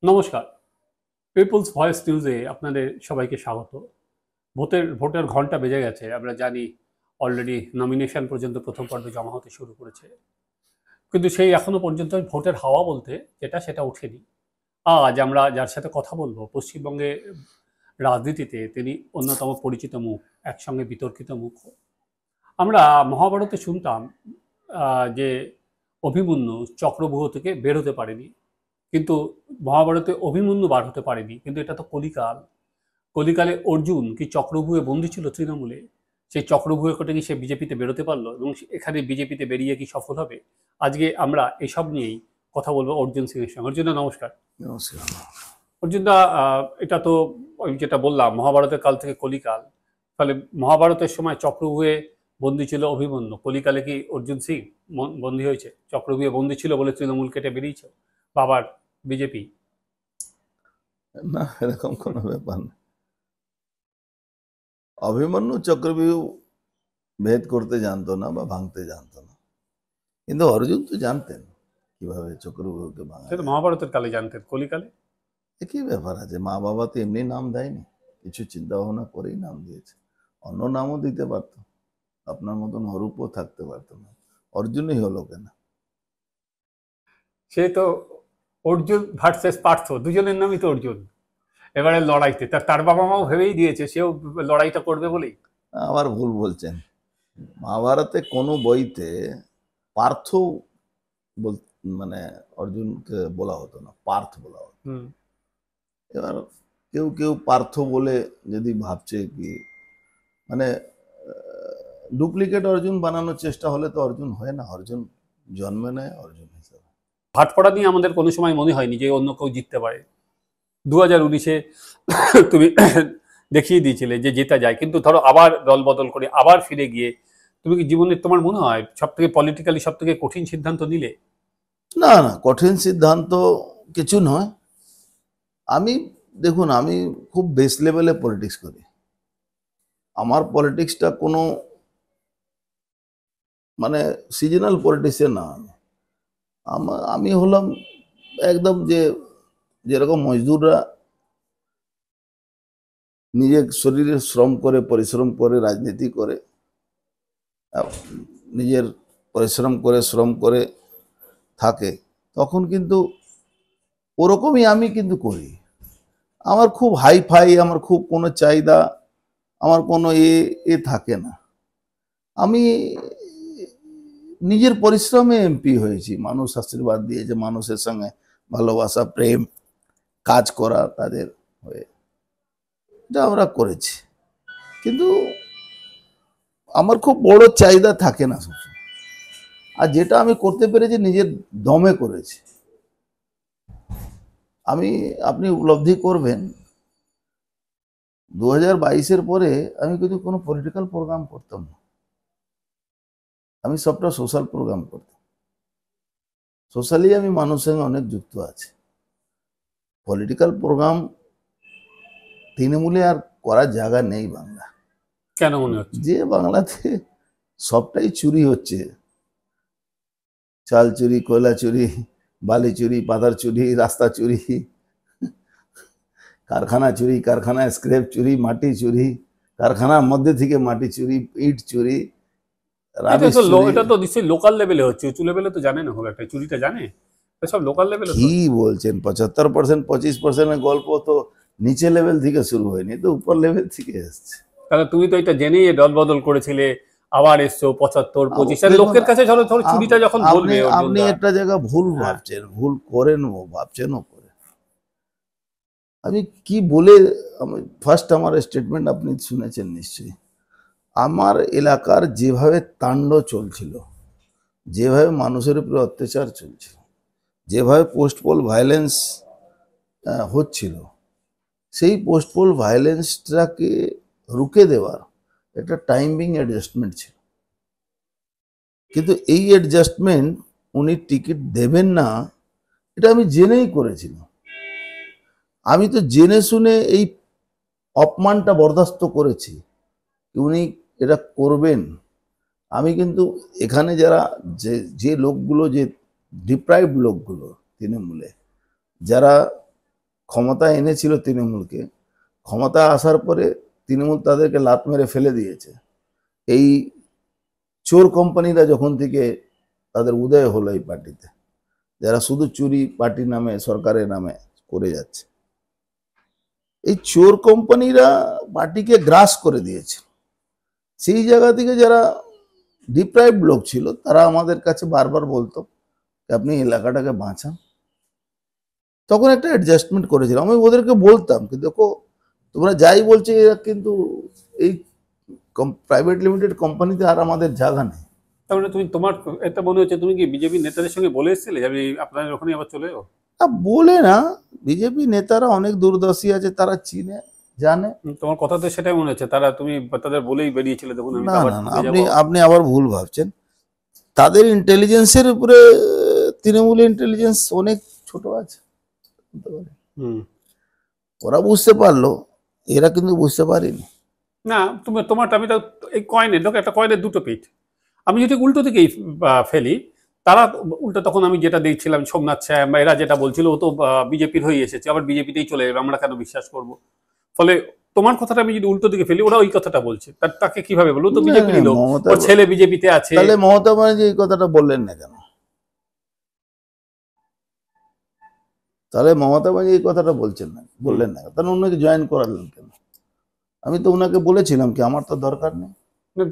নমস্কার। People's voice নিউজে আপনাদের সবাইকে স্বাগত। ভোটের ঘন্টা বেজে গেছে। আমরা জানি অলরেডি নমিনেশন পর্যন্ত প্রথম পর্বে জমা হতে শুরু করেছে। কিন্তু সেই এখনো পর্যন্ত ভোটের হাওয়া বলতে সেটা ওঠেনি। আজ আমরা যার সাথে কথা বলবো পশ্চিমবঙ্গে রাজনীতিতে তিনি অন্যতম পরিচিত মুখ, একসঙ্গে বিতর্কিত মুখ। আমরা মহাভারতে শুনতাম যে অভিমন্যু চক্রব্যূহ থেকে বের হতে পারেনি, কিন্তু মহাভারতে অভিমন্যু বার হতে পারেনি। কিন্তু এটা তো কলিকাল। কলিকালে অর্জুন কি চক্রব্যূহে বন্দী ছিল তৃণমূলে? সেই চক্রব্যূহে করে কি সে বিজেপিতে বেরোতে পারলো এবং এখানে বিজেপিতে বেরিয়ে কি সফল হবে? আজকে আমরা এসব নিয়েই কথা বলবো অর্জুন সিং এর সঙ্গে। অর্জুন দা, নমস্কার। নমস্কার। অর্জুন দা, এটা তো আমি যেটা বললাম মহাভারতের কাল থেকে কলিকাল। তাহলে মহাভারতের সময় চক্রব্যূহে বন্দী ছিল অভিমন্যু, কলিকালে কি অর্জুন সিং বন্দী হয়েছে? চক্রব্যূহে বন্দী ছিল বলে তৃণমূল কেটে বেরিয়েছে বাবার বিজেপি? না, এরকম কোনো ব্যাপার না। অভিমন্যু চক্রব্যূহ ভেদ করতে জানতো না বা ভাঙতে জানতো না, কিন্তু অর্জুন তো জানতেন কিভাবে চক্রব্যূহকে ভাঙা সে তো যায়। মহাভারতের কালে জানতেন, কলিকালে? একই ব্যাপার আছে, মা বাবা তো এমনি নাম দেয়নি, কিছু চিন্তা ভাবনা করেই নাম দিয়েছে। অন্য নামও দিতে পারতো, আপনার মতন হরূপও থাকতে পারতো না। অর্জুনই হলো কেন? সে তো অর্জুন ভার্সেস পার্থ, দুজনের নামই তো অর্জুন। এবারে লড়াইতে তার বাবা মাও ভেবেই দিয়েছে সেও লড়াইটা করবে বলেই। আবার ভুল বলছেন। মহাভারতে কোনো বইতে পার্থ বল মানে অর্জুনকে বলা হতো না, পার্থ বলা হতো। এবার কেউ কেউ পার্থ বলে যদি ভাবছে কি, মানে ডুপ্লিকেট অর্জুন বানানোর চেষ্টা হলে তো অর্জুন হয় না, অর্জুন জন্মে নেয় অর্জুন হিসেবে। ভাটপড়া নিয়ে আমাদের কোনো সময় মনে হয়নি যে অন্য কেউ জিততে পারে। 2019-এ তুমি দেখিয়ে দিয়েছিলে যে জেতা যায়, কিন্তু ধরো আবার দল বদল করে আবার ফিরে গিয়ে তুমি কি জীবনে তোমার মনে হয় সব থেকে পলিটিক্যালি সব থেকে কঠিন সিদ্ধান্ত নিলে? না না, কঠিন সিদ্ধান্ত কিছু নয়। আমি দেখুন, আমি খুব বেস লেভেলে পলিটিক্স করি। আমার পলিটিক্সটা কোনো মানে সিজনাল পলিটিক্সের না। আমি হলাম একদম যেরকম মজদুররা নিজের শরীরে শ্রম করে, পরিশ্রম করে, রাজনীতি করে, নিজের শ্রম করে থাকে, তখন কিন্তু ওরকমই আমি কিন্তু করি। আমার খুব হাই ফাই, আমার খুব কোনো চাহিদা, আমার কোনো এ থাকে না। আমি নিজের পরিশ্রমে এমপি হয়েছি, মানুষ আশীর্বাদ দিয়েছে, মানুষের সঙ্গে ভালোবাসা, প্রেম, কাজ করা তাদের হয়ে, এটা আমরা করেছি। কিন্তু আমার খুব বড় চাহিদা থাকে না সবসময়। আর যেটা আমি করতে পেরেছি নিজের দমে করেছি। আপনি উপলব্ধি করবেন, 2022-এর পরে আমি কিন্তু কোনো পলিটিক্যাল প্রোগ্রাম করতাম না, আমি সবটা সোশ্যাল প্রোগ্রাম করতাম। সোশ্যালি আমি মানুষের সঙ্গে অনেক যুক্ত আছি। পলিটিক্যাল প্রোগ্রাম তৃণমূলে আর করার জায়গা নেই বাংলা। কেন মনে হচ্ছে? যে বাংলাতে সবটাই চুরি হচ্ছে, চাল চুরি, কয়লা চুরি, বালি চুরি, পাতার চুরি, রাস্তা চুরি, কারখানা চুরি, কারখানায় স্ক্র্যাপ চুরি, মাটি চুরি, কারখানার মধ্যে থেকে মাটি চুরি, ইট চুরি, রাবিশ চুরি। এটা তো নিশ্চয়ই লোকাল লেভেলে হচ্ছে, উঁচু লেভেলে তো জানে না, খুব একটা চুরিটা জানে। সব লোকাল লেভেলে তো কি হচ্ছে। বলছেন? 75%, 25%-এর গল্প তো নিচে লেভেল থেকে শুরু হয়নি, তো উপর লেভেল থেকে এসছে। তাহলে তুমি তো এটা জেনেই দল বদল করেছিলে, আবার এসছো 75-25। আর দেখুন, লোকের কাছে ধরো ধরো চুরিটা যখন আপনি বলবে অর্জুন আপনি দা। একটা জায়গা ভুল হ্যাঁ, ভাবছেন, ভুল করেন, ভাবছেনও করে। আমি কি বলে, ফার্স্ট আমার স্টেটমেন্ট আপনি শুনেছেন নিশ্চয়ই। আমার এলাকার যেভাবে তাণ্ড চলছিল, যেভাবে মানুষের উপরে অত্যাচার চলছিল, যেভাবে পোস্ট পোল ভায়োলেন্স হচ্ছিল, সেই পোস্ট পোল ভায়োলেন্সটাকে রুখে দেওয়ার একটা টাইমিং অ্যাডজাস্টমেন্ট ছিল। কিন্তু এই অ্যাডজাস্টমেন্ট উনি টিকিট দেবেন না, এটা আমি জেনেই করেছিলাম। আমি তো জেনে শুনে এই অপমানটা বরদাস্ত করেছি, উনি এটা করবেন। আমি কিন্তু এখানে যারা যে লোকগুলো, যে ডিপ্রাইভড লোকগুলো তৃণমূলে, যারা ক্ষমতা এনেছিল তৃণমূলকে, ক্ষমতা আসার পরে তৃণমূল তাদেরকে লাত মেরে ফেলে দিয়েছে। এই চোর কোম্পানিরা যখন থেকে তাদের উদয় হলো এই পার্টিতে, যারা শুধু চুরি পার্টির নামে সরকারের নামে করে যাচ্ছে, এই চোর কোম্পানিরা পার্টিকে গ্রাস করে দিয়েছে। সেই জায়গা থেকে যারা ডিপ্রাইভড লোক ছিল তারা আমাদের কাছে বারবার বলতো আপনি এলাকাটাকে বাঁচান। তখন একটা অ্যাডজাস্টমেন্ট করেছিলাম। আমি ওদেরকে বলতাম কি দেখো তোমরা যাই বলছো, এরা কিন্তু এই প্রাইভেট লিমিটেড কোম্পানিতে আর আমাদের জায়গা নেই। তার মানে তুমি, তোমার এটা মনে হচ্ছে তুমি কি বিজেপি নেতাদের সঙ্গে বলে এসেছিলে যে আমি আপনাদের ওখানে আবার চলে যাবো? বলে না, বিজেপি নেতারা অনেক দূরদর্শী আছে, তারা চিনে জানে। তোমার কথাতে সেটাই মনে হচ্ছে, তারা তুমি তাদের বলেই বেরিয়েছিলে দেখুন আমি না আবার না না, ঢুকে আপনি যাবো। আপনি আবার ভুল ভাবছেন। তাদের ইন্টেলিজেন্সের উপরে তৃণমূলের ইন্টেলিজেন্স অনেক ছোট আছে। হুম। ওরা বুঝতে পারলো, এরা কিন্তু বুঝতে পারেনি। না তুমি তোমারটা, আমি তো এই কয়েনের দেখো, একটা কয়েনের দুটো পিঠ। আমি যদি উল্টো দিকেই ফেলি, তারা উল্টো, তখন আমি যেটা দেখছিলাম সোমনাথ শ্যাম বা এরা যেটা বলছিল ও তো বিজেপির হয়ে এসেছে, আবার বিজেপিতেই চলে যাবে, আমরা কেন বিশ্বাস করব? ফলে তোমার কথাটা আমি যদি উল্টো দিকে ফেলি, ওরা ওই কথাটা বলছে, তাকে কিভাবে বলবো? তো না, বিজেপির লোক, মমতা, ওর ছেলে বিজেপিতে আছে। তাহলে মমতা ব্যানার্জি এই কথাটা বললেন না কেন? তাহলে মমতা ব্যানার্জি এই কথাটা বললেন না, তাহলে অন্যকে জয়েন করালেন কেন? আমি তো ওনাকে বলেছিলাম কি আমার তো দরকার নেই।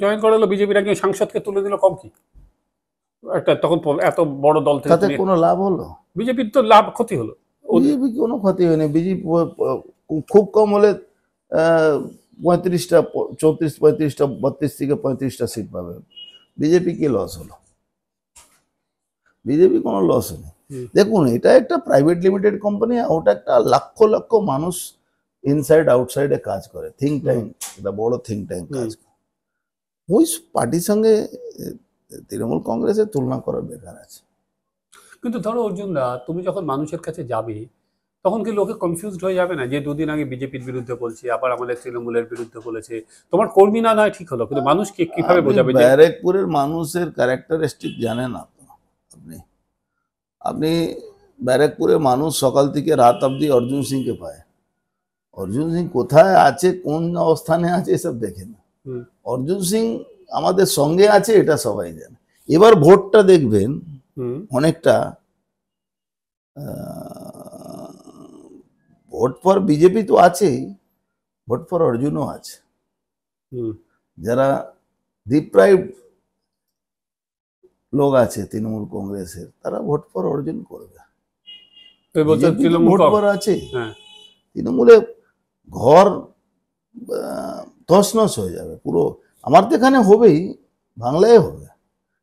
জয়েন করালো বিজেপির একজন সাংসদকে তুলে দিল, কম কি? একটা তখন এত বড় দল থেকে তাতে কোনো লাভ হলো? বিজেপির তো লাভ ক্ষতি হলো। বিজেপি কোনো ক্ষতি হয়নি। বিজেপি খুব কম হলে 35টা 34-35টা 32 থেকে 35টা সিট পাবে। বিজেপি কি লস হলো? বিজেপি কোনো লস হয়নি। দেখুন, এটা একটা প্রাইভেট লিমিটেড কোম্পানি, ওটা একটা লক্ষ লক্ষ মানুষ ইনসাইড আউটসাইডে কাজ করে, থিঙ্ক ট্যাঙ্ক, এটা বড় থিঙ্ক ট্যাঙ্ক কাজ করে। ওই পার্টির সঙ্গে তৃণমূল কংগ্রেসের তুলনা করা বেকার আছে। কিন্তু ধরো অর্জুনদা, তুমি যখন মানুষের কাছে যাবে, তখন কি লোকে কনফিউজড হয়ে যাবে না যে দুদিন আগে বিজেপির বিরুদ্ধে বলছে, আবার আমাদের তৃণমূলের বিরুদ্ধে বলেছে? তোমার কর্মী না নয় ঠিক হলো, কিন্তু মানুষকে কিভাবে আপনি বোঝাবে যে ব্যারাকপুরের মানুষের ক্যারেক্টারিস্টিক জানেন না তো? আপনি আপনি ব্যারাকপুরের মানুষ সকাল থেকে রাত অবধি অর্জুন সিংকে পায়। অর্জুন সিং কোথায় আছে, কোন অবস্থানে আছে, এসব দেখে না। অর্জুন সিং আমাদের সঙ্গে আছে, এটা সবাই জানে। এবার ভোটটা দেখবেন অনেকটা ভোট ফর বিজেপি তো আছেই, ভোট ফর অর্জুনও আছে। যারা ডিপ্রাইভড লোক আছে তৃণমূল কংগ্রেসের, তারা ভোট ফর অর্জুন করবে। ভোট ফর আছে, তৃণমূলে ঘর তছনছ হয়ে যাবে পুরো। আমার তো এখানে হবেই, বাংলায় হবে,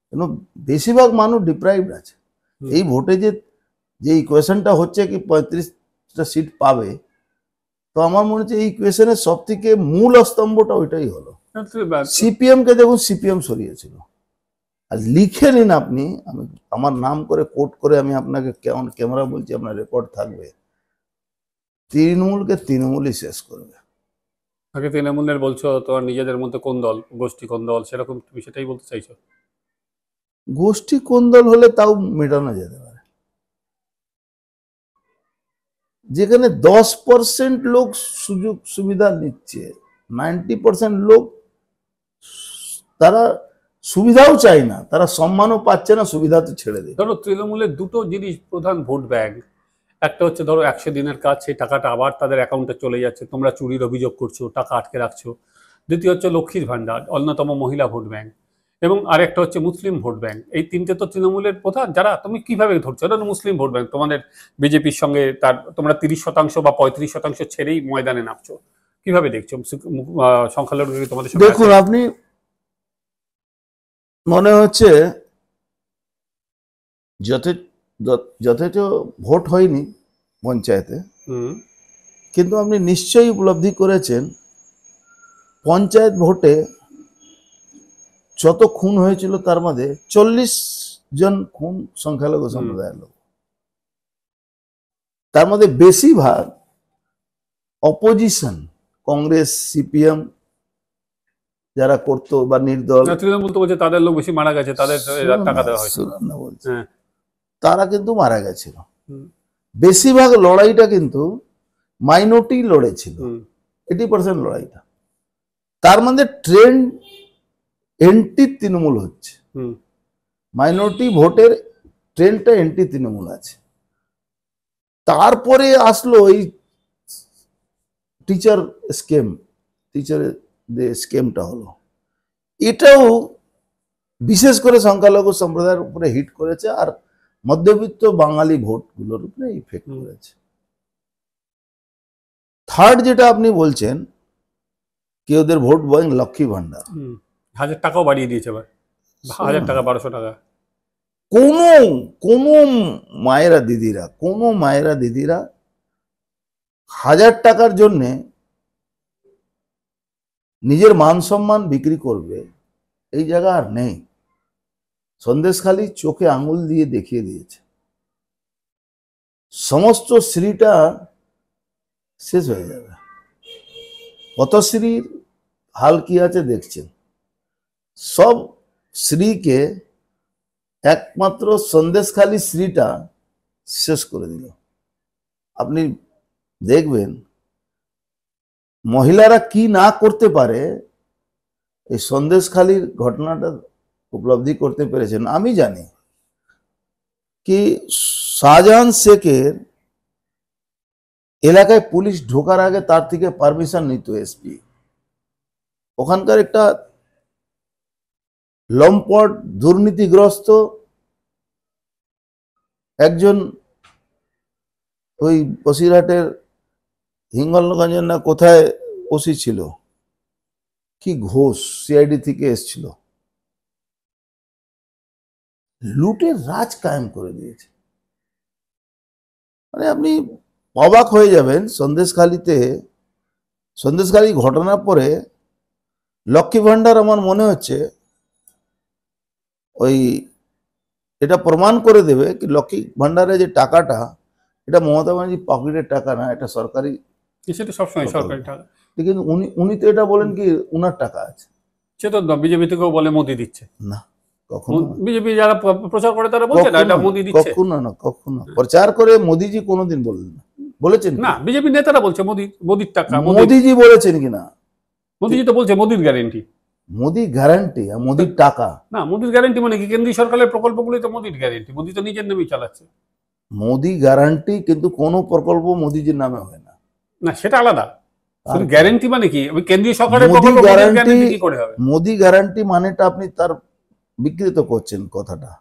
কেন বেশিরভাগ মানুষ ডিপ্রাইভড আছে। এই ভোটে যে ইকুয়েশনটা হচ্ছে কি 35টা সিট পাবে, তো আমার মনে হচ্ছে এই ইকুয়েশনের সব থেকে মূল স্তম্ভটা ওইটাই হলো। সিপিএম কে দেখুন, সিপিএম সরিয়েছিল। আর লিখে নিন আপনি, আমি আমার নাম করে কোট করে আমি আপনাকে কেমন ক্যামেরা বলছি, আপনার রেকর্ড থাকবে, তৃণমূলকে তৃণমূলই শেষ করবে। আগে তৃণমূলের বলছো, তোমার নিজেদের মধ্যে কোন দল, গোষ্ঠী কোন দল, সেরকম তুমি সেটাই বলতে চাইছো? গোষ্ঠী কোন দল হলে তাও মেটানো যেতে পারে। যেখানে 10% লোক সুযোগ সুবিধা নিচ্ছে, 90% লোক তারা সুবিধাও চায় না, তারা সম্মানও পাচ্ছে না, সুবিধা তো ছেড়ে দেয়। ধরো তৃণমূলের দুটো জিনিস প্রধান ভোট ব্যাংক, একটা হচ্ছে ধরো 100 দিনের কাজ, সেই টাকাটা আবার তাদের অ্যাকাউন্টে চলে যাচ্ছে, তোমরা চুরির অভিযোগ করছো, টাকা আটকে রাখছো। দ্বিতীয় হচ্ছে লক্ষ্মীর ভান্ডার, অন্যতম মহিলা ভোট ব্যাংক, এবং আরেকটা হচ্ছে মুসলিম ভোট ব্যাংক। এই তিনটে তো তৃণমূলের প্রধান। যারা তুমি কিভাবে ধরছো? এটা মুসলিম ভোট ব্যাংক তোমাদের বিজেপির সঙ্গে, তার তোমরা 30% বা 35% ছেড়েই ময়দানে নামছো, কিভাবে দেখছো? সংখ্যালঘু তোমাদের সঙ্গে দেখুন, আপনি মনে হচ্ছে যথেষ্ট ভোট হয়নি পঞ্চায়েতে, কিন্তু আপনি নিশ্চয়ই উপলব্ধি করেছেন পঞ্চায়েত ভোটে যত খুন হয়েছিল তার মধ্যে 40 জন খুন সংখ্যালঘু সম্প্রদায়ের লোক। তার মধ্যে বেশিরভাগ অপোজিশন, কংগ্রেস, সিপিএম যারা করতো বা নির্দল, তৃণমূল তো বলছে তাদের লোক বেশি মারা গেছে, তাদের টাকা দেওয়া হয়েছে, তারা কিন্তু মারা গেছিল। বেশিরভাগ লড়াইটা কিন্তু মাইনরিটি লড়েছিল, হুম 80% লড়াইটা। তার মধ্যে ট্রেন্ড এন্টি তৃণমূল হচ্ছে, হুম মাইনরিটি ভোটের ট্রেন্ডটা এন্টি তৃণমূল আছে। তারপরে আসলো এই টিচার স্কেম, টিচারের যে স্কেমটা হলো, এটাও বিশেষ করে সংখ্যালঘু সম্প্রদায়ের উপরে হিট করেছে আর মধ্যবিত্ত বাঙালি ভোটগুলোর উপরে ইফেক্ট হুম করেছে। থার্ড যেটা আপনি বলছেন কি ওদের ভোট ব্যাংক লক্ষ্মী ভান্ডার, হুম 1000 টাকাও বাড়িয়ে দিয়েছে এবার, 1000 টাকা 1200 টাকা। কোনো কোনো মায়েরা দিদিরা, কোনো মায়েরা দিদিরা 1000 টাকার জন্যে নিজের মান সম্মান বিক্রি করবে এই জায়গা আর নেই। সন্দেশখালি চোখে আঙুল দিয়ে দেখিয়ে দিয়েছে, সমস্ত শ্রীটা শেষ হয়ে যাবে। পথশ্রীর হাল কি আছে দেখছেন, সব শ্রীকে একমাত্র সন্দেশখালি শ্রীটা শেষ করে দিল। আপনি দেখবেন মহিলারা কি না করতে পারে, এই সন্দেশখালির ঘটনাটা উপলব্ধি করতে পেরেছেন। আমি জানি কি শাহজাহান শেখের এলাকায় পুলিশ ঢোকার আগে তার থেকে পারমিশন নিত এসপি। ওখানকার একটা লম্পট দুর্নীতিগ্রস্ত একজন ওই বসিরহাটের হিঙ্গলগঞ্জের না কোথায় ওসি ছিল, কি ঘোষ, সিআইডি থেকে এসছিল, লুটের রাজ কায়েম করে দিয়েছে। মানে আপনি অবাক হয়ে যাবেন। সন্দেশখালি ঘটনার পরে লক্ষ্মী ভান্ডার আমার মনে হচ্ছে ওই এটা প্রমাণ করে দেবে কি লক্ষ্মী ভান্ডারে যে টাকাটা, এটা মমতা ব্যানার্জি পকেটের টাকা না, এটা সরকারি। সেটা সবসময় সরকারি টাকা। কিন্তু উনি উনি তো এটা বলেন কি উনার টাকা আছে। সে তো বিজেপি থেকেও বলে মোদি দিচ্ছে, না, কখনো না। বিজেপি যারা প্রচার করে তারা বলছে না এটা মোদি দিচ্ছে। কখনো না, কখনো প্রচার করে মোদিজি কোনোদিন বললেন না, বলেছেন না, বিজেপি নেতারা বলছে মোদির টাকা, মোদিজি বলেছেন কিনা? মোদিজি তো বলছে মোদির গ্যারেন্টি। মোদি গ্যারান্টি আর মোদির টাকা না, মোদির গ্যারেন্টি মানে কি? কেন্দ্রীয় সরকারের প্রকল্পগুলোই তো মোদির গ্যারেন্টি, মোদি তো নিজের নামেই চালাচ্ছে। মোদি গ্যারান্টি, কিন্তু কোনো প্রকল্প মোদিজির নামে হয় না। না, সেটা আলাদা। শুধু গ্যারেন্টি মানে কি? আমি কেন্দ্রীয় সরকারের মোদি প্রকল্প গ্যারান্টি, গ্যারেন্টি কি করে হবে? মোদি গ্যারান্টি মানেটা আপনি তার বিকৃত করছেন কথাটা।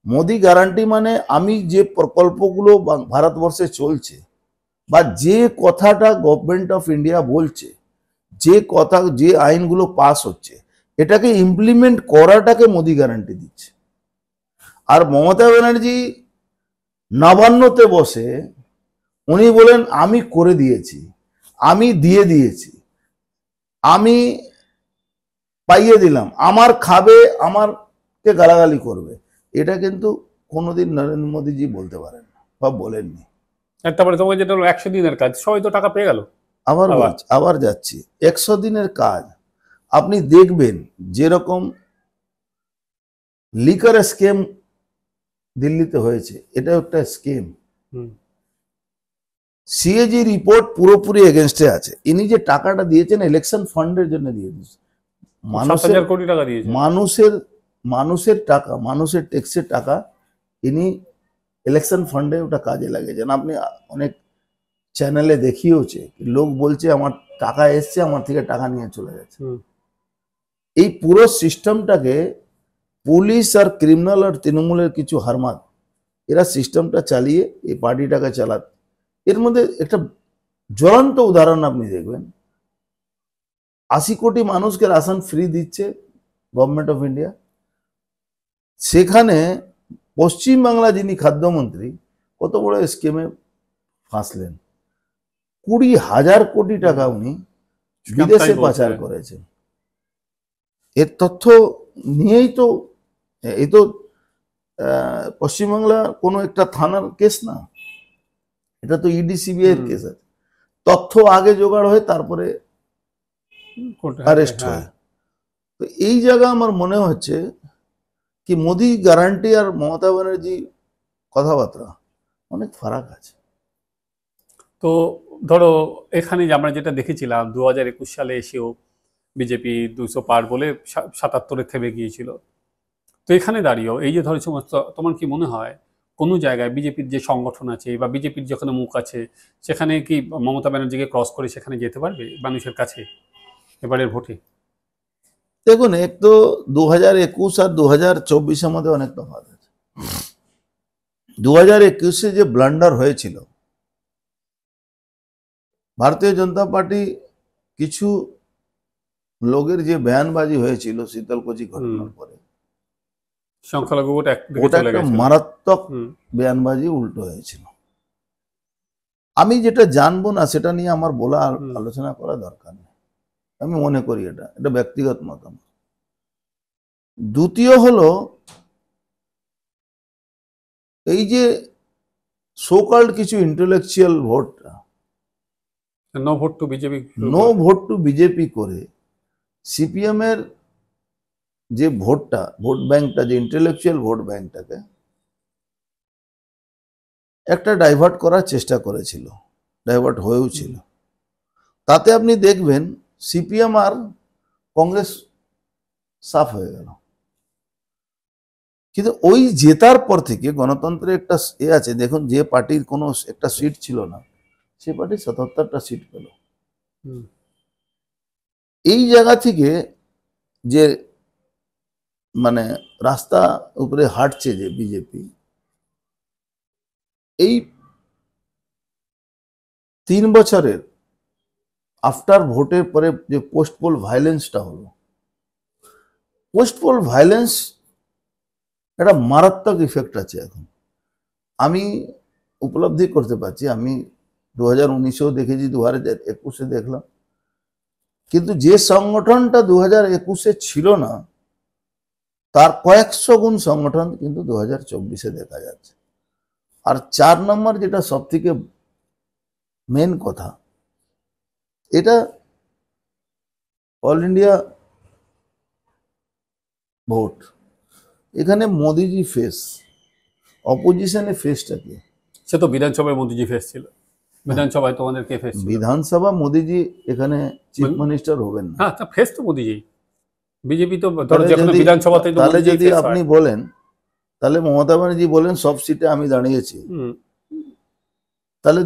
মোদি গ্যারান্টি মানে আমি যে প্রকল্পগুলো ভারতবর্ষে চলছে বা যে কথাটা গভর্নমেন্ট অফ ইন্ডিয়া বলছে, যে কথা, যে আইনগুলো পাস হচ্ছে, এটাকে ইমপ্লিমেন্ট করাটাকে মোদি গ্যারান্টি দিচ্ছে। আর মমতা ব্যানার্জি নবান্নতে বসে উনি বলেন আমি করে দিয়েছি, আমি দিয়ে দিয়েছি, আমি পাইয়ে দিলাম, আমার খাবে, আমারকে গালাগালি করবে। এটা কিন্তু কোনোদিন নরেন্দ্র মোদীজি বলতে পারেন না বা বলেননি। তারপরে তোমাকে যেটা হলো 100 দিনের কাজ, সবাই তো টাকা পেয়ে গেল। আবার যাচ্ছি 100 দিনের কাজ। আপনি দেখবেন যেরকম লিকার স্কেম দিল্লিতে হয়েছে, এটা একটা স্কেম। সিএজি রিপোর্ট পুরোপুরি এগেনস্টে আছে। ইনি যে টাকাটা দিয়েছেন ইলেকশন ফান্ডের জন্য দিয়ে দিয়েছেন, 7,000 কোটি টাকা দিয়েছে। মানুষের টাকা, মানুষের ট্যাক্সের টাকা ইনি ইলেকশন ফান্ডে ওটা কাজে লাগিয়েছেন। আপনি অনেক চ্যানেলে দেখিয়েওছে, লোক বলছে আমার টাকা এসছে, আমার থেকে টাকা নিয়ে চলে গেছে। এই পুরো সিস্টেমটাকে পুলিশ আর ক্রিমিনাল আর তৃণমূলের কিছু হারমাদ, এরা সিস্টেমটা চালিয়ে এই পার্টিটাকে চালাত। এর মধ্যে একটা জ্বলন্ত উদাহরণ আপনি দেখবেন, 80 কোটি মানুষকে রাশন ফ্রি দিচ্ছে গভর্নমেন্ট অফ ইন্ডিয়া। সেখানে পশ্চিমবাংলা যিনি খাদ্যমন্ত্রী কত বড় স্কিমে ফাঁসলেন, 20,000 কোটি টাকা উনি বিদেশে পাচার করেছেন। এর তথ্য নিয়েই তো, এই তো পশ্চিমবাংলা কোনো একটা থানার কেস না, এটা তো ইডি সিবিআই এর কেস আছে। তথ্য আগে জোগাড় হয়ে তারপরে অ্যারেস্ট হয়। তো এই জায়গা আমার মনে হচ্ছে কি মোদি গ্যারান্টি আর মমতা ব্যানার্জি কথাবার্তা অনেক ফারাক আছে। তো ধরো এখানে যে আমরা যেটা দেখেছিলাম 2021 সালে এসেও বিজেপি 200 পার বলে 77-এ থেমে গিয়েছিল। তো এখানে দাঁড়িয়েও এই যে ধরো সমস্ত, তোমার কি মনে হয় কোনো জায়গায় বিজেপির যে সংগঠন আছে বা বিজেপির যেখানে মুখ আছে সেখানে কি মমতা ব্যানার্জিকে ক্রস করে সেখানে যেতে পারবে মানুষের কাছে এবারের ভোটে? দেখুন, এক তো 2021 আর 2024-এর মধ্যে অনেক তফাৎ আছে। 2021-এ যে ব্লান্ডার হয়েছিল, ভারতীয় জনতা পার্টি কিছু লোকের যে বয়ানবাজি হয়েছিল শীতলকুচি ঘটনার পরে, সংখ্যালঘু ভোট একদিকে ওটা চলে একটা গেছিল। মারাত্মক হুম। বয়ানবাজি উল্টো হয়েছিল। আমি যেটা জানবো না সেটা নিয়ে আমার বলা হুম। আলোচনা করা দরকার নেই, আমি মনে করি এটা ব্যক্তিগত মতামত। দ্বিতীয় হলো, এই যে সোকল্ড কিছু intellectual vote, no vote to BJP. No vote to BJP করে সিপিএম এর যে ভোটটা, ভোট ব্যাংকটা, যে ইন্টেলেকচুয়াল ভোট ব্যাংকটাকে একটা ডাইভার্ট করার চেষ্টা করেছিল, ডাইভার্ট হয়েও ছিল। তাতে আপনি দেখবেন সিপিএম আর কংগ্রেস সাফ হয়ে গেল। কিন্তু ওই জেতার পর থেকে গণতন্ত্রের একটা আছে, দেখুন যে পার্টির কোনো একটা সিট ছিল না, সে পার্টি 77টা সিট পেল। এই জায়গা থেকে যে মানে রাস্তা উপরে হাঁটছে যে বিজেপি, এই 3 বছরের আফটার ভোটের পরে যে পোস্ট পোল ভায়োলেন্সটা হলো, পোস্ট পোল ভায়োলেন্স একটা মারাত্মক ইফেক্ট আছে এখন। আমি উপলব্ধি করতে পারছি, আমি 2019-এও দেখেছি, 2021-এ দেখলাম, কিন্তু যে সংগঠনটা 2021-এ ছিল না তার কয়েকশো গুণ সংগঠন কিন্তু 2024-এ দেখা যাচ্ছে। আর 4 নম্বর যেটা সব থেকে মেন কথা, এটা অল ইন্ডিয়া ভোট, এখানে মোদিজি ফেস, অপোজিশনের ফেসটা কি? সে তো বিধানসভায় মোদিজি ফেস ছিল, বিধানসভায় তোমাদের কে ফেস ছিল? বিধানসভা মোদিজি এখানে চিফ মিনিস্টার হবেন না। হ্যাঁ, তা ফেস তো মোদিজি। বিজেপি তো ধরো তাহলে যেখানে যদি বিধানসভাতে তো তাহলে মোদিজি যদি ফেস আপনি হয়। বলেন, তাহলে মমতা ব্যানার্জি বলেন সব সিটে আমি দাঁড়িয়েছি, হুম। তাহলে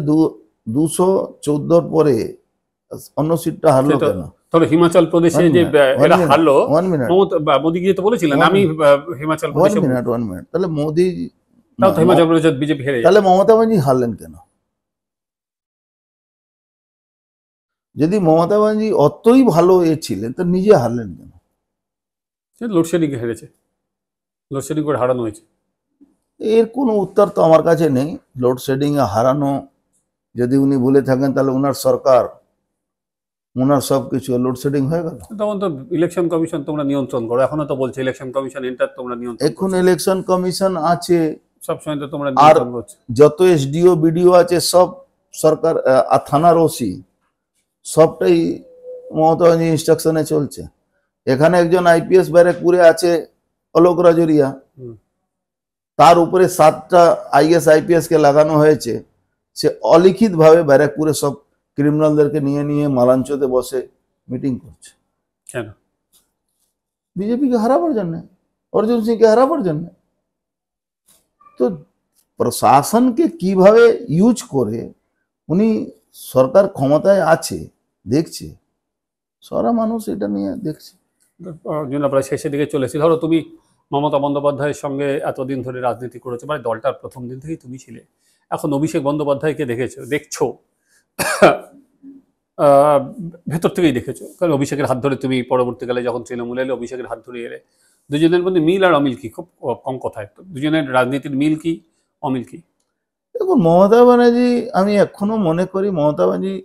214 পরে অন্য সিটটা হারলো সে তো কেন? ধরো হিমাচল প্রদেশে যে এরা হারলো, ওয়ান মিনিট, মমতা মোদিজি তো বলেছিলেন আমি হিমাচল ওয়ান প্রদেশে। Minute, one minute. তাহলে মোদি, তাও তো হিমাচল প্রদেশে বিজেপি হেরে যায়। তাহলে মমতা ব্যানার্জি হারলেন কেন? যদি মমতা ব্যানার্জি অতই ভালো ছিলেন তো নিজে হারলেন কেন? সে লোডশেডিং হেরেছে, লোডশেডিং করে হারানো হয়েছে। এর কোনো উত্তর তো আমার কাছে নেই। লোডশেডিং এ হারানো যদি উনি বলে থাকেন, তাহলে ওনার সরকার, ওনার সবকিছু লোডশেডিং হয়ে গেল। তখন তো ইলেকশন কমিশন তোমরা নিয়ন্ত্রণ করো, এখনো তো বলছে ইলেকশন কমিশন এন্টার তোমরা নিয়ন্ত্রণ এখন করছো। ইলেকশন কমিশন আছে, সবসময় তো তোমরা আর নিয়ন্ত্রণ করছো। যত এসডিও বিডিও আছে সব সরকার, আর থানার ওসি সবটাই মমতা ব্যানার্জি ইনস্ট্রাকশনে চলছে। এখানে একজন আইপিএস ব্যারাকপুরে আছে, অলোক রাজরিয়া, হুম। তার উপরে 7টা আইএস আইপিএস কে লাগানো হয়েছে। সে অলিখিত ভাবে ব্যারাকপুরে সব ক্রিমিনালদেরকে নিয়ে নিয়ে মালাঞ্চতে বসে মিটিং করছে। কেন? বিজেপিকে হারাবার জন্য, অর্জুন সিংকে হারাবার জন্য। তো প্রশাসনকে কিভাবে ইউজ করে উনি সরকার ক্ষমতায় আছে দেখছে, সারা মানুষ এটা নিয়ে দেখছে। জন্য প্রায় শেষের দিকে চলেছি। ধরো তুমি মমতা বন্দ্যোপাধ্যায়ের সঙ্গে এতদিন ধরে রাজনীতি করেছো, মানে দলটার প্রথম দিন থেকেই তুমি ছিলে। এখন অভিষেক বন্দ্যোপাধ্যায়কে দেখছো আহ, ভেতর থেকেই দেখেছো, কারণ অভিষেকের হাত ধরে তুমি পরবর্তীকালে যখন তৃণমূলে এলে অভিষেকের হাত ধরে এলে। দুজনের মধ্যে মিল আর অমিল কি? খুব কম কথায় তো দুজনের রাজনীতির মিল কি অমিল কি? দেখুন, মমতা ব্যানার্জি, আমি এখনো মনে করি মমতা ব্যানার্জি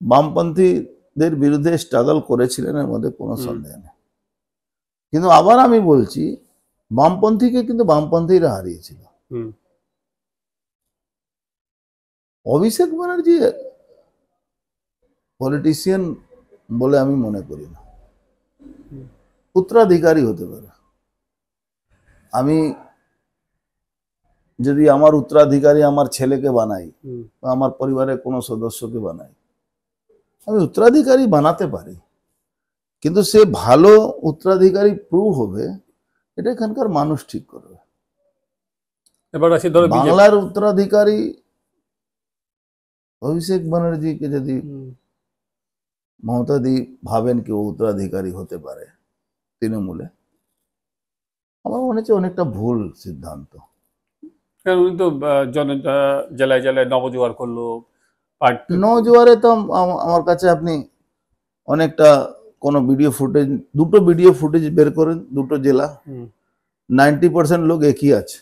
বামপন্থীদের বিরুদ্ধে স্ট্রাগল করেছিলেন, এর মধ্যে কোনো সন্দেহ নেই। কিন্তু আবার আমি বলছি, বামপন্থীকে কিন্তু বামপন্থীরা হারিয়েছিল। হুম। অভিষেক ব্যানার্জি পলিটিশিয়ান বলে আমি মনে করি না, উত্তরাধিকারী হতে পারে। আমি যদি আমার উত্তরাধিকারী আমার ছেলেকে বানাই হুম। বা আমার পরিবারের কোনো সদস্যকে বানাই, আমি উত্তরাধিকারী বানাতে পারি, কিন্তু সে ভালো উত্তরাধিকারী প্রুভ হবে এটা এখানকার মানুষ ঠিক করবে। এবার আসি ধরো বিজেপি। বাংলার উত্তরাধিকারী অভিষেক ব্যানার্জিকে যদি মমতাদি ভাবেন কি ও উত্তরাধিকারী হতে পারে তৃণমূলে, আমার মনে হচ্ছে অনেকটা ভুল সিদ্ধান্ত। কারণ উনি তো জেলায় জেলায় নবজোয়ার করলো। নজোয়ারে তো আমার কাছে আপনি অনেকটা কোনো ভিডিও ফুটেজ, দুটো ভিডিও ফুটেজ বের করেন, দুটো জেলা, 90% লোক একই আছে,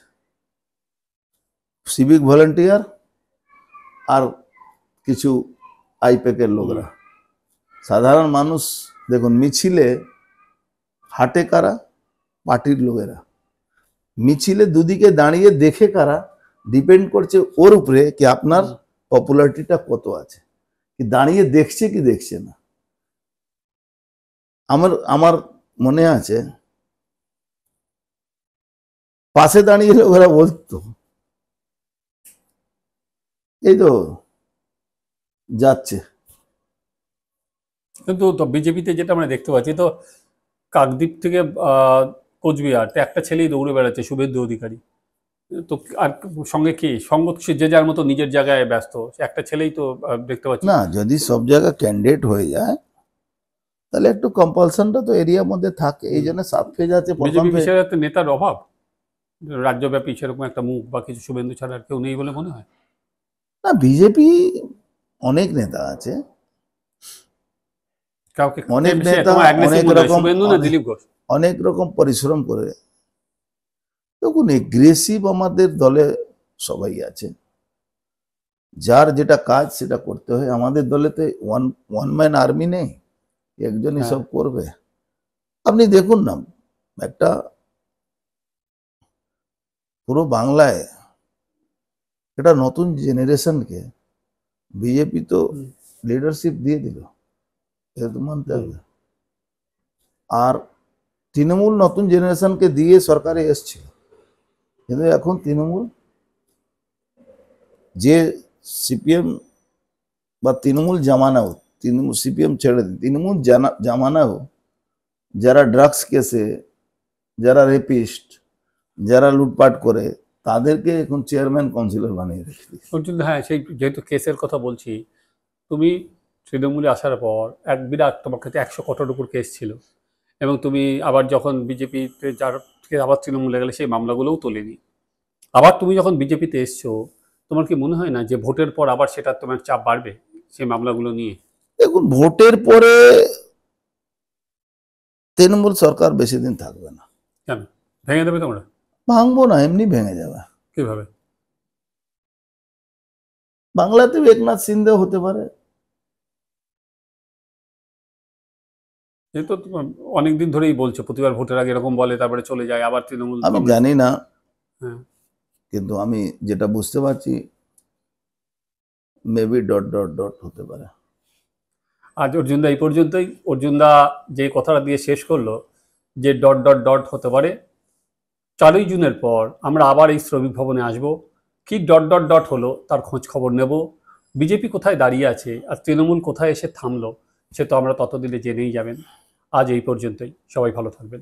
সিভিক ভলেন্টিয়ার আর কিছু আইপ্যাকের লোকরা। সাধারণ মানুষ দেখুন, মিছিলে হাঁটে কারা? পার্টির লোকেরা। মিছিলে দুদিকে দাঁড়িয়ে দেখে কারা? ডিপেন্ড করছে ওর উপরে কি আপনার পপুলারিটিটা কত আছে, কি দাঁড়িয়ে দেখছে কি দেখছে না। আমার মনে আছে পাশে দাঁড়িয়ে লোকেরা বলতো এই তো যাচ্ছে। কিন্তু তো বিজেপিতে যেটা আমরা দেখতে পাচ্ছি, তো কাকদ্বীপ থেকে কোচবিহার তো একটা ছেলেই দৌড়ে বেড়াচ্ছে, শুভেন্দু অধিকারী। তো আর সঙ্গে কি সঙ্গ, সে যে যার মতো নিজের জায়গায় ব্যস্ত, সে একটা ছেলেই তো দেখতে পাচ্ছি। না, যদি সব জায়গায় ক্যান্ডিডেট হয়ে যায় তাহলে একটু কম্পালশনটা তো এরিয়ার মধ্যে থাকে। এই জন্য 7 ফেজ আছে। প্রথম বিজেপি ফেজ, বিষয়ে একটা নেতার অভাব, রাজ্যব্যাপী সেরকম একটা মুখ বা কিছু শুভেন্দু ছাড়া আর কেউ নেই বলে মনে হয়। না, বিজেপি অনেক নেতা আছে, কাউকে অনেক সে নেতা তোমার aggressive অনেক মনে হয়, রকম শুভেন্দু না দিলীপ ঘোষ? অনেক রকম পরিশ্রম করে। দেখুন, এগ্রেসিভ আমাদের দলে সবাই আছে, যার যেটা কাজ সেটা করতে হয়। আমাদের দলে তো ওয়ান ম্যান আর্মি নেই, একজনই হ্যাঁ। সব করবে। আপনি দেখুন না, একটা পুরো বাংলায় একটা নতুন জেনারেশনকে বিজেপি তো লিডারশিপ দিয়ে দিল, এটা তো মানতে হবে। আর তৃণমূল নতুন জেনারেশনকে দিয়ে সরকারে এসছিল, কিন্তু এখন তৃণমূল যে সিপিএম বা তৃণমূল জামানাও, তৃণমূল সিপিএম ছেড়ে দিন, তৃণমূল জামানাও যারা ড্রাগস কেসে, যারা রেপিস্ট, যারা লুটপাট করে, তাদেরকে এখন চেয়ারম্যান কাউন্সিলর বানিয়ে রেখে দিয়েছে। অর্জুন, হ্যাঁ, সেই যেহেতু কেসের কথা বলছি, তুমি তৃণমূলে আসার পর এক বিরাট তোমার কাছে 100 কোটির উপর কেস ছিল, এবং তুমি আবার যখন বিজেপিতে যার থেকে আবার তৃণমূলে গেলে সেই মামলাগুলোও তোলেনি। আবার তুমি যখন বিজেপিতে এসছো, তোমার কি মনে হয় না যে ভোটের পর আবার সেটা তোমার চাপ বাড়বে সেই মামলাগুলো নিয়ে? দেখুন, ভোটের পরে তৃণমূল সরকার বেশি দিন থাকবে না। কেন ভেঙে দেবে তোমরা? ভাঙবো না, এমনি ভেঙে যাবে। কিভাবে? বাংলাতেও একনাথ সিন্ধে হতে পারে। এই তো অনেকদিন ধরেই বলছো, প্রতিবার ভোটের আগে এরকম বলে, তারপরে চলে যায়, আবার তৃণমূল আমি কংগ্রেস। জানি না, হ্যাঁ। কিন্তু আমি যেটা বুঝতে পারছি মেবি ডট ডট ডট হতে পারে। আজ অর্জুনদা এই পর্যন্তই। অর্জুনদা যে কথাটা দিয়ে শেষ করলো যে ডট ডট ডট হতে পারে, 4ই জুনের পর আমরা আবার এই শ্রমিক ভবনে আসব, কি ডট ডট ডট হলো তার খোঁজ খবর নেব। বিজেপি কোথায় দাঁড়িয়ে আছে আর তৃণমূল কোথায় এসে থামলো, সে তো আমরা ততদিনে জেনেই যাবেন। আজ এই পর্যন্তই, সবাই ভালো থাকবেন।